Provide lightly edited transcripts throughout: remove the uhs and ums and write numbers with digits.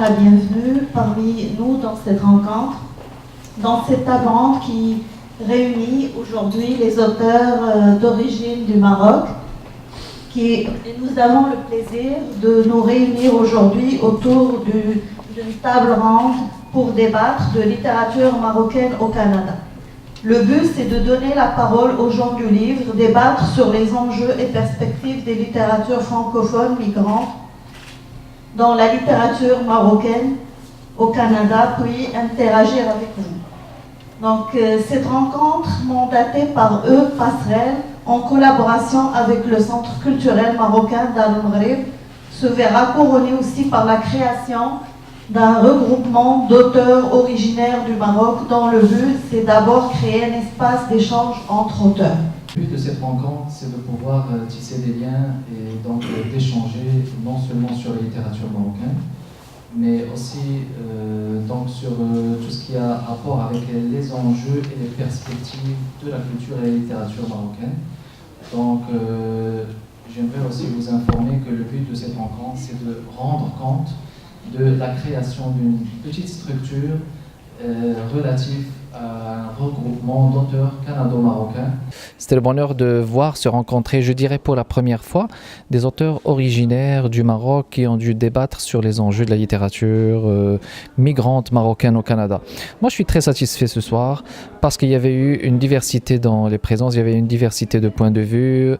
la bienvenue parmi nous dans cette rencontre, dans cette table ronde qui réunit aujourd'hui les auteurs d'origine du Maroc. Et nous avons le plaisir de nous réunir aujourd'hui autour d'une table ronde pour débattre de littérature marocaine au Canada. Le but, c'est de donner la parole aux gens du livre, débattre sur les enjeux et perspectives des littératures francophones migrantes dans la littérature marocaine au Canada, puis interagir avec vous. Donc, cette rencontre mandatée par Passerelle, en collaboration avec le Centre culturel marocain d'Al-Maghrib, se verra couronnée aussi par la création d'un regroupement d'auteurs originaires du Maroc dont le but, c'est d'abord créer un espace d'échange entre auteurs. Le but de cette rencontre, c'est de pouvoir tisser des liens et donc d'échanger non seulement sur la littérature marocaine, mais aussi donc sur tout ce qui a rapport avec les enjeux et les perspectives de la culture et la littérature marocaine. Donc, j'aimerais aussi vous informer que le but de cette rencontre, c'est de rendre compte de la création d'une petite structure relative à un regroupement d'auteurs canado-marocains. C'était le bonheur de voir se rencontrer, je dirais pour la première fois, des auteurs originaires du Maroc qui ont dû débattre sur les enjeux de la littérature migrante marocaine au Canada. Moi, je suis très satisfait ce soir parce qu'il y avait eu une diversité dans les présences, il y avait une diversité de points de vue,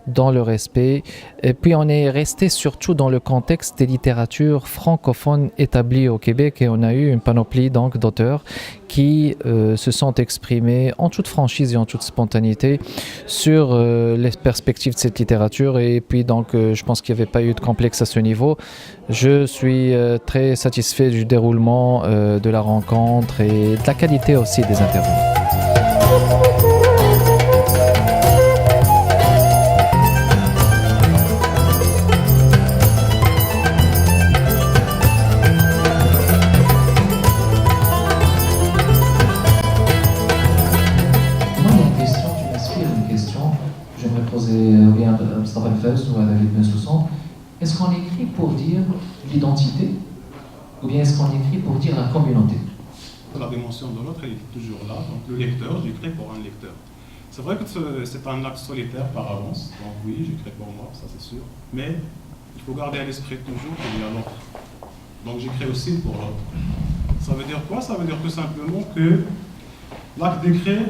dans le respect. Et puis on est resté surtout dans le contexte des littératures francophones établies au Québec et on a eu une panoplie donc d'auteurs qui se sont exprimés en toute franchise et en toute spontanéité sur les perspectives de cette littérature et puis donc je pense qu'il n'y avait pas eu de complexe à ce niveau. Je suis très satisfait du déroulement de la rencontre et de la qualité aussi des intervenants. Est-ce qu'on écrit pour dire l'identité ou bien est-ce qu'on écrit pour dire la communauté? La dimension de l'autre est toujours là, donc le lecteur, j'écris pour un lecteur. C'est vrai que c'est un acte solitaire par avance, donc oui, j'écris pour moi, ça c'est sûr, mais il faut garder à l'esprit toujours qu'il y a l'autre. Donc j'écris aussi pour l'autre. Ça veut dire quoi? Ça veut dire tout simplement que l'acte d'écrire,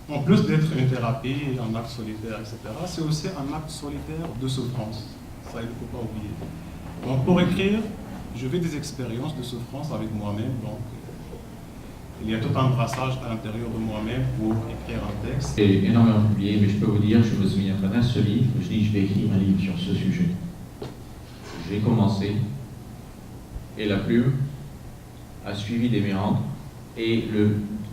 en plus d'être une thérapie, un acte solitaire, etc., c'est aussi un acte solitaire de souffrance. Ça, il ne faut pas oublier. Donc, pour écrire, je fais des expériences de souffrance avec moi-même. Donc, il y a tout un brassage à l'intérieur de moi-même pour écrire un texte. J'ai énormément publié, mais je peux vous dire, je me souviens pas d'un seul livre. Je dis, je vais écrire un livre sur ce sujet. J'ai commencé, et la plume a suivi des méandres, et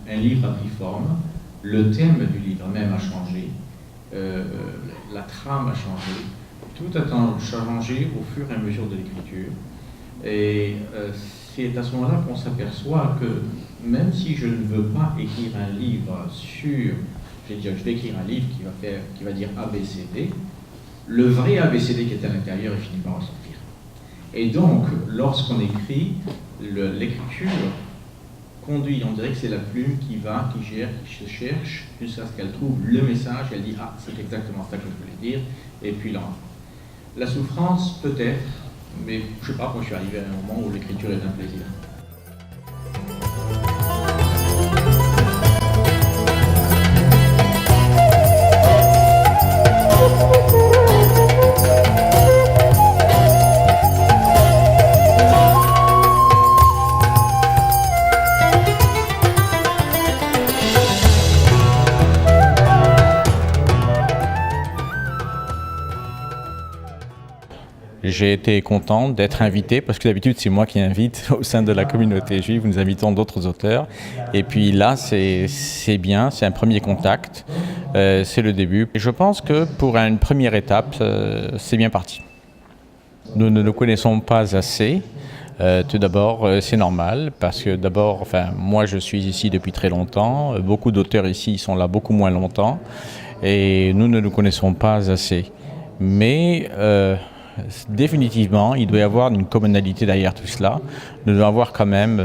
un livre a pris forme. Le thème du livre même a changé, la trame a changé, tout a changé au fur et à mesure de l'écriture. Et c'est à ce moment-là qu'on s'aperçoit que même si je ne veux pas écrire un livre sur, je vais écrire un livre qui va dire ABCD, le vrai ABCD qui est à l'intérieur, il finit par ressortir. Et donc, lorsqu'on écrit, l'écriture conduit, on dirait que c'est la plume qui se cherche jusqu'à ce qu'elle trouve le message, elle dit « Ah, c'est exactement ça que je voulais dire », et puis là, la souffrance peut-être, mais je ne sais pas, moi je suis arrivé à un moment où l'écriture est un plaisir. J'ai été content d'être invité parce que d'habitude c'est moi qui invite au sein de la communauté juive, nous invitons d'autres auteurs et puis là c'est bien, c'est un premier contact, c'est le début. Et je pense que pour une première étape c'est bien parti. Nous ne nous connaissons pas assez. Tout d'abord, c'est normal parce que d'abord, moi je suis ici depuis très longtemps, beaucoup d'auteurs ici sont là beaucoup moins longtemps et nous ne nous connaissons pas assez. Mais définitivement, il doit y avoir une communalité derrière tout cela. Nous devons avoir quand même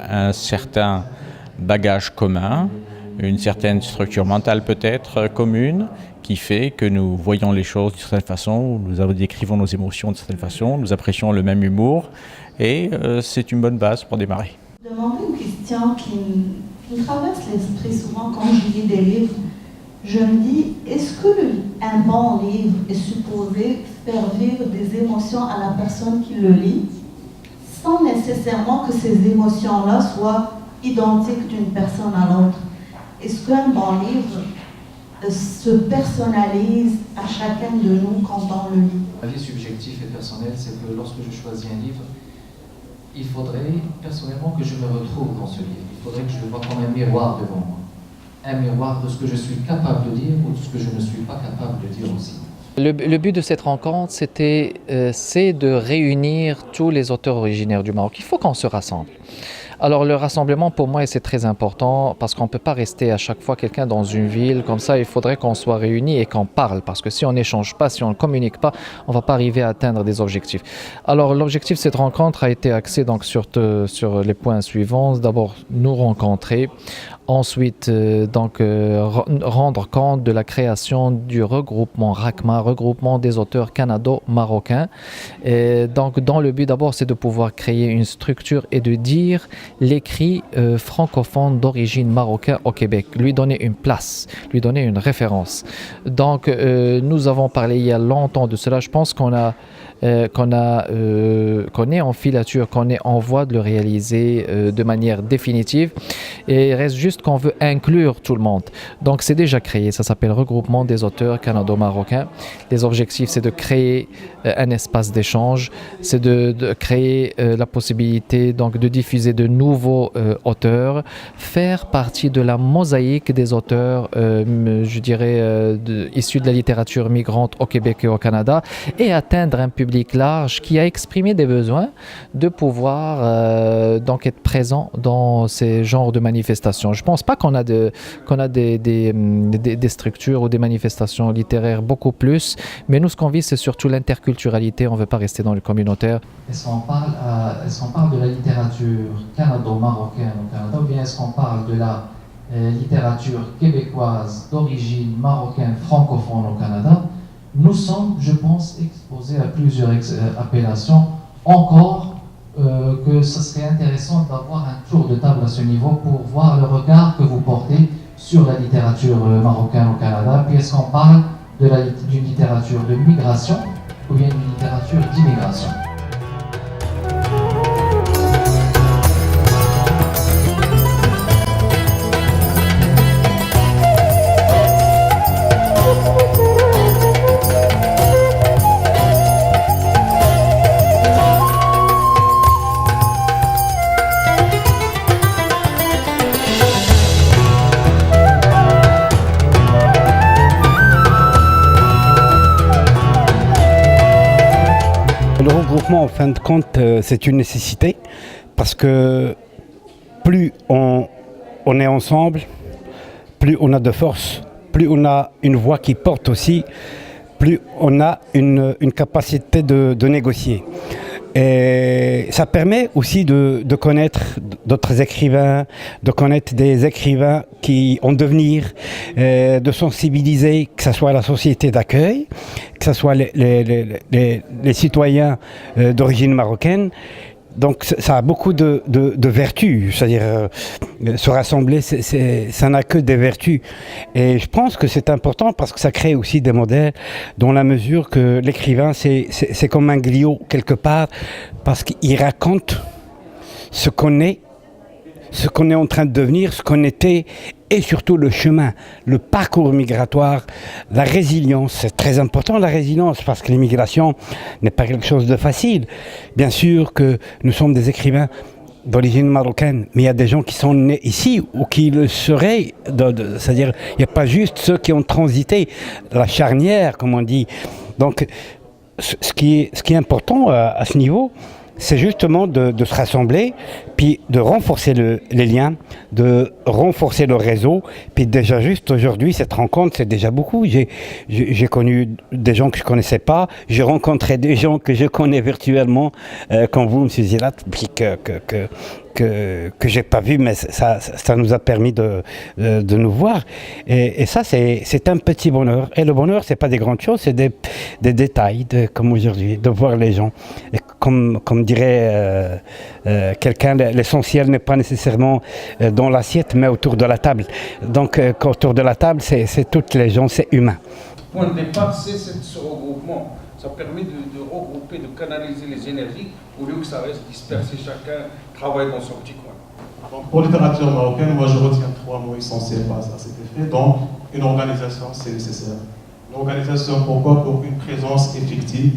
un certain bagage commun, une certaine structure mentale peut-être commune, qui fait que nous voyons les choses d'une certaine façon, nous décrivons nos émotions d'une certaine façon, nous apprécions le même humour, et c'est une bonne base pour démarrer. Demander une question qui me traverse l'esprit souvent quand je lis des livres. Je me dis, est-ce qu'un bon livre est supposé faire vivre des émotions à la personne qui le lit, sans nécessairement que ces émotions-là soient identiques d'une personne à l'autre? Est-ce qu'un bon livre se personnalise à chacun de nous quand on le lit? Ma vie subjective et personnelle, c'est que lorsque je choisis un livre, il faudrait personnellement que je me retrouve dans ce livre. Il faudrait que je le vois comme un miroir devant moi. Un miroir de ce que je suis capable de dire ou de ce que je ne suis pas capable de dire aussi. Le but de cette rencontre, c'est de réunir tous les auteurs originaires du Maroc. Il faut qu'on se rassemble. Alors le rassemblement pour moi c'est très important parce qu'on ne peut pas rester à chaque fois quelqu'un dans une ville comme ça, il faudrait qu'on soit réunis et qu'on parle parce que si on n'échange pas, si on ne communique pas, on ne va pas arriver à atteindre des objectifs. Alors l'objectif de cette rencontre a été axé donc sur les points suivants. D'abord nous rencontrer, ensuite rendre compte de la création du regroupement RACMA, regroupement des auteurs canado-marocains. Et donc dans le but d'abord c'est de pouvoir créer une structure et de dire l'écrit francophone d'origine marocaine au Québec, lui donner une place, lui donner une référence. Donc nous avons parlé il y a longtemps de cela, je pense qu'on est en filature, qu'on est en voie de le réaliser de manière définitive et il reste juste qu'on veut inclure tout le monde. Donc c'est déjà créé, ça s'appelle Regroupement des auteurs canado-marocains. Les objectifs c'est de créer un espace d'échange, c'est de créer la possibilité donc de diffuser de nouveaux auteurs, faire partie de la mosaïque des auteurs je dirais issus de la littérature migrante au Québec et au Canada et atteindre un public large qui a exprimé des besoins de pouvoir donc être présent dans ces genres de manifestations. Je ne pense pas qu'on a des structures ou des manifestations littéraires beaucoup plus, mais nous ce qu'on vise c'est surtout l'interculturalité, on ne veut pas rester dans le communautaire. Est-ce qu'on parle de la littérature canado-marocaine au Canada ou bien est-ce qu'on parle de la littérature québécoise d'origine marocaine francophone au Canada? Nous sommes, je pense, exposés à plusieurs appellations. Encore que ce serait intéressant d'avoir un tour de table à ce niveau pour voir le regard que vous portez sur la littérature marocaine au Canada. Puis est-ce qu'on parle d'une littérature de migration ou bien d'une littérature d'immigration? Le regroupement, en fin de compte, c'est une nécessité parce que plus on est ensemble, plus on a de force, plus on a une voix qui porte aussi, plus on a une capacité de négocier. Et ça permet aussi de connaître d'autres écrivains, de connaître des écrivains qui ont devenir, de sensibiliser, que ce soit la société d'accueil, que ce soit les citoyens d'origine marocaine. Donc ça a beaucoup de vertus, c'est-à-dire se rassembler, ça n'a que des vertus. Et je pense que c'est important parce que ça crée aussi des modèles dans la mesure que l'écrivain, c'est comme un griot quelque part, parce qu'il raconte ce qu'on est en train de devenir, ce qu'on était, et surtout le chemin, le parcours migratoire, la résilience. C'est très important la résilience parce que l'immigration n'est pas quelque chose de facile. Bien sûr que nous sommes des écrivains d'origine marocaine, mais il y a des gens qui sont nés ici ou qui le seraient, c'est-à-dire il n'y a pas juste ceux qui ont transité la charnière, comme on dit. Donc ce qui est important à ce niveau, c'est justement de se rassembler, puis de renforcer les liens, de renforcer le réseau. Puis déjà juste aujourd'hui, cette rencontre, c'est déjà beaucoup. J'ai connu des gens que je ne connaissais pas, j'ai rencontré des gens que je connais virtuellement, comme vous, M. Zilat, puis que j'ai pas vu, mais ça nous a permis de nous voir. Et ça, c'est un petit bonheur. Et le bonheur, c'est pas des grandes choses, c'est des détails, comme aujourd'hui, de voir les gens. Et comme dirait quelqu'un, l'essentiel n'est pas nécessairement dans l'assiette, mais autour de la table. Donc, autour de la table, c'est toutes les gens, c'est humain. Le point de départ, c'est ce regroupement. Ça permet de regrouper, de canaliser les énergies au lieu que ça reste dispersé, chacun travaille dans son petit coin. Donc, pour la littérature marocaine, moi je retiens 3 mots essentiels à cet effet. Donc, une organisation, c'est nécessaire. Une organisation, pourquoi? Pour une présence effective.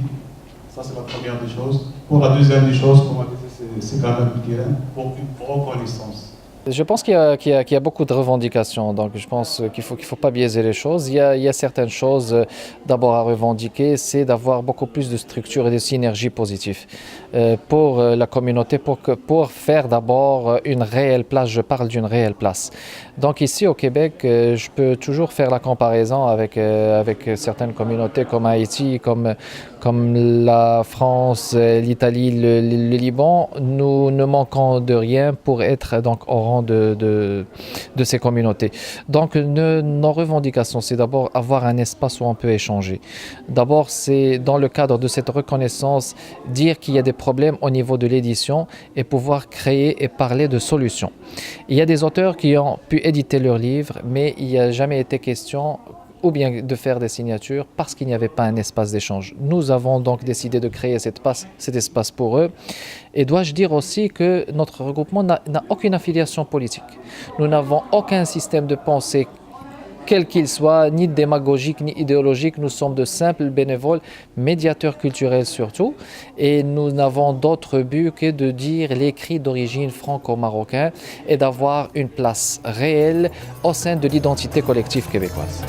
Ça, c'est la première des choses. Pour la deuxième des choses, comme on disait, c'est quand même Guérin, pour une reconnaissance. Je pense qu'il y a beaucoup de revendications, donc je pense qu'il faut pas biaiser les choses. Il y a certaines choses d'abord à revendiquer, c'est d'avoir beaucoup plus de structures et de synergies positives pour la communauté, pour faire d'abord une réelle place, je parle d'une réelle place. Donc ici au Québec, je peux toujours faire la comparaison avec certaines communautés comme Haïti, comme la France, l'Italie, le Liban. Nous ne manquons de rien pour être donc au rang de ces communautés. Donc nos revendications, c'est d'abord avoir un espace où on peut échanger. D'abord, c'est dans le cadre de cette reconnaissance, dire qu'il y a des problèmes au niveau de l'édition et pouvoir créer et parler de solutions. Il y a des auteurs qui ont pu éditer leurs livres, mais il n'y a jamais été question ou bien de faire des signatures parce qu'il n'y avait pas un espace d'échange. Nous avons donc décidé de créer cet espace pour eux. Et dois-je dire aussi que notre regroupement n'a aucune affiliation politique. Nous n'avons aucun système de pensée, quel qu'il soit, ni démagogique, ni idéologique. Nous sommes de simples bénévoles, médiateurs culturels surtout. Et nous n'avons d'autre but que de dire l'écrit d'origine franco-marocain et d'avoir une place réelle au sein de l'identité collective québécoise.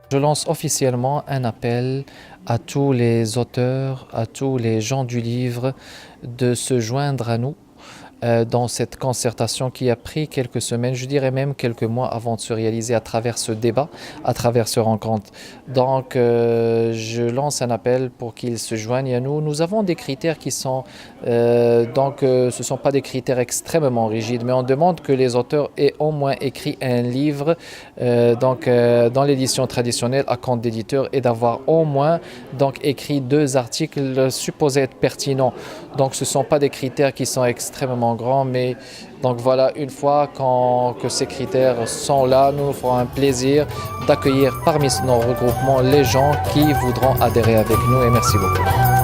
Je lance officiellement un appel à tous les auteurs, à tous les gens du livre de se joindre à nous dans cette concertation qui a pris quelques semaines, je dirais même quelques mois avant de se réaliser à travers ce débat, à travers ce rencontre. Donc je lance un appel pour qu'ils se joignent à nous. Nous avons des critères qui sont, ce ne sont pas des critères extrêmement rigides, mais on demande que les auteurs aient au moins écrit un livre dans l'édition traditionnelle à compte d'éditeur et d'avoir au moins écrit 2 articles supposés être pertinents. Donc ce ne sont pas des critères qui sont extrêmement grands, mais donc voilà, une fois que ces critères sont là, nous ferons un plaisir d'accueillir parmi nos regroupements les gens qui voudront adhérer avec nous et merci beaucoup.